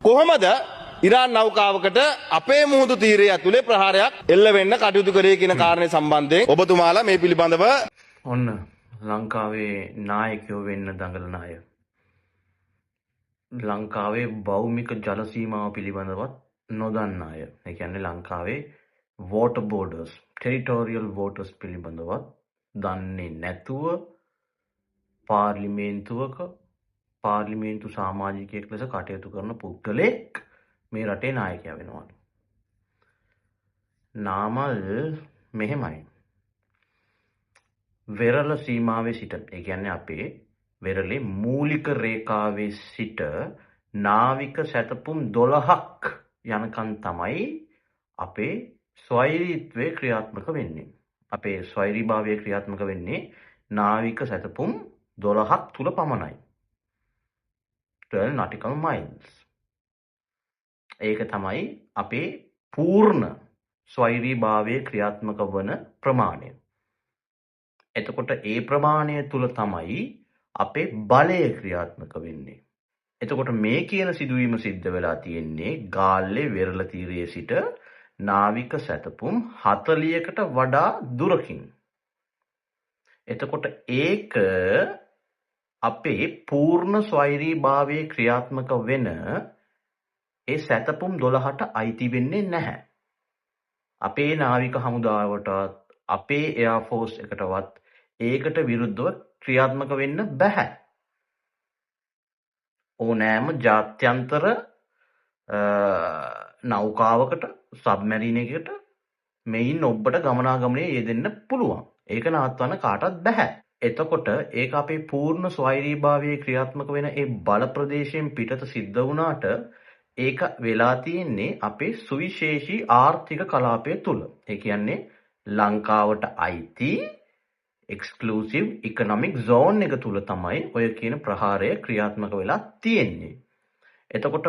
කොහොමද ඉරාන් නෞකාවකට අපේ මුහුදු තීරය ඇතුලේ ප්‍රහාරයක් එල්ල වෙන්න කටයුතු කරේ කියන කාරණේ සම්බන්ධයෙන් ඔබතුමාලා මේ පිළිබඳව ඔන්න ලංකාවේ නායකයෝ වෙන්න දඟලන අය. ලංකාවේ භෞමික ජල සීමාව පිළිබඳවත් නොදන්න අය. ඒ කියන්නේ ලංකාවේ water borders, territorial waters පිළිබඳවත් දන්නේ නැතුව පාර්ලිමේන්තු සමාජිකයෙක් ලෙස කටයුතු කරන පුද්ගලෙක් මේ රටේ නායකයා වෙනවා. නාමල් මෙහෙමයි. වෙරළ සීමාවේ සිට, ඒ කියන්නේ අපේ වෙරළේ මූලික රේඛාවේ සිට නාවික සැතපුම් 12ක් යනකන් තමයි අපේ ස්වෛරීත්වය ක්‍රියාත්මක වෙන්නේ. අපේ ස්වෛරීභාවය ක්‍රියාත්මක වෙන්නේ නාවික සැතපුම් 12ක් තුල පමණයි. 12 nautical miles. ඒක තමයි අපේ පූර්ණ ස්වෛරීභාවය ක්‍රියාත්මක වන ප්‍රමාණය. එතකොට ඒ ප්‍රමාණය තුල තමයි අපේ බලය ක්‍රියාත්මක වෙන්නේ. එතකොට මේ කියන සිදුවීම සිද්ධ වෙලා තියෙන්නේ ගාල්ලේ වෙරළ තීරයේ සිට නාවික සැතපුම් 40කට වඩා දුරකින්. එතකොට ඒක අපේ පූර්ණ ස්වෛරීභාවයේ ක්‍රියාත්මක වෙන ඒ සැතපුම් 12ට අයිති වෙන්නේ නැහැ. අපේ නාවික හමුදාවටවත් අපේ එයාර් ෆෝස් එකටවත් ඒකට විරුද්ධව ක්‍රියාත්මක වෙන්න බෑ. ඕනෑම ජාත්‍යන්තර නෞකාවකට, සබ්මැරින් එකකට මෙයින් ඔබට ගමනාගමනය යෙදෙන්න පුළුවන්. ඒක නවත්වන්න කාටවත් බෑ. එතකොට ඒක අපේ පූර්ණ ස්වෛරීභාවයේ ක්‍රියාත්මක වෙන ඒ බල ප්‍රදේශයෙන් පිටත සිද්ධ වුණාට ඒක වෙලා තියෙන්නේ අපේ සුවිශේෂී ආර්ථික කලාපය තුල. ඒ කියන්නේ ලංකාවට අයිති එක්ස්ක්ලූසිව් ඉකොනොමික් zone එක තුල තමයි ඔය කියන ප්‍රහාරය ක්‍රියාත්මක වෙලා තියෙන්නේ. එතකොට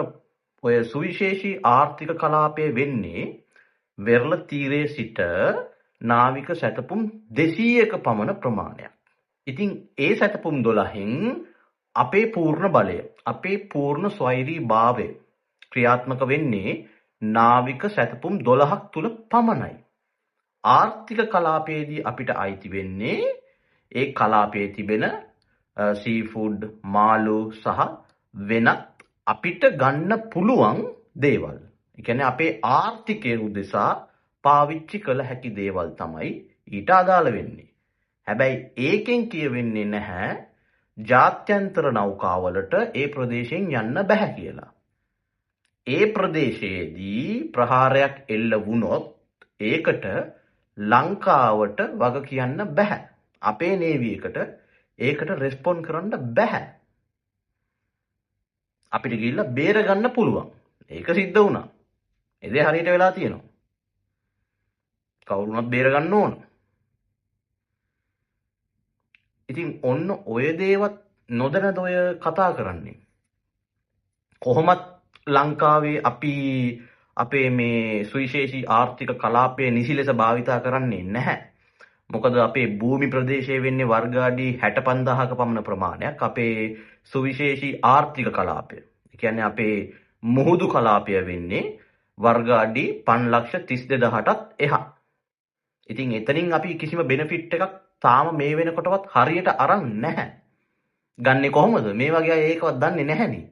ඔය සුවිශේෂී ආර්ථික කලාපය වෙන්නේ වෙරළ තීරයේ සිට නාවික සැතපුම් 200ක පමණ ප්‍රමාණයක්. ඉතින් ඒ සැතපුම් 12න් අපේ පූර්ණ බලය, අපේ පූර්ණ ස්වෛරීභාවය ක්‍රියාත්මක වෙන්නේ නාවික සැතපුම් 12ක් තුල පමණයි. ආර්ථික කලාපයේදී අපිට අයිති වෙන්නේ ඒ කලාපයේ තිබෙන සීෆුඩ්, මාළු සහ වෙනත් අපිට ගන්න පුළුවන් දේවල්. ඒ කියන්නේ අපේ ආර්ථිකය උදෙසා පාවිච්චි කළ හැකි දේවල් තමයි ඊට අදාළ වෙන්නේ. හැබැයි ඒකෙන් කියවෙන්නේ නැහැ ජාත්‍යන්තර නෞකාවලට ඒ ප්‍රදේශයෙන් යන්න බෑ කියලා. ඒ ප්‍රදේශයේදී ප්‍රහාරයක් එල්ල වුණොත් ඒකට ලංකාවට වග කියන්න බෑ. අපේ නේවි එකට ඒකට රෙස්පොන්ඩ් කරන්න බෑ. අපිට ගිහිල්ලා බේර ගන්න පුළුවන්. ඒක සිද්ධ වුණා. ඒ දේ හරියට වෙලා තියෙනවා. කවුරුණත් බේර ගන්න ඕන. ඉතින් ඔන්න ඔය දේවත් නොදැනද ඔය කතා කරන්නේ. කොහොමත් ලංකාවේ අපි අපේ මේ සුවිශේෂී ආර්ථික කලාපය නිසි ලෙස භාවිතා කරන්නේ නැහැ. මොකද අපේ භූමි ප්‍රදේශය වෙන්නේ වර්ග අඩි 65000ක පමණ ප්‍රමාණයක්. අපේ සුවිශේෂී ආර්ථික කලාපය, ඒ කියන්නේ අපේ මුහුදු කලාපය වෙන්නේ වර්ග අඩි 532000ටත් එහා. ඉතින් එතනින් අපි කිසිම බෙනිෆිට් එකක් තාම මේ වෙනකොටවත් හරියට අරන් නැහැ. ගන්නෙ කොහොමද? මේ වගේ අය ඒකවත් දන්නේ නැහැනේ.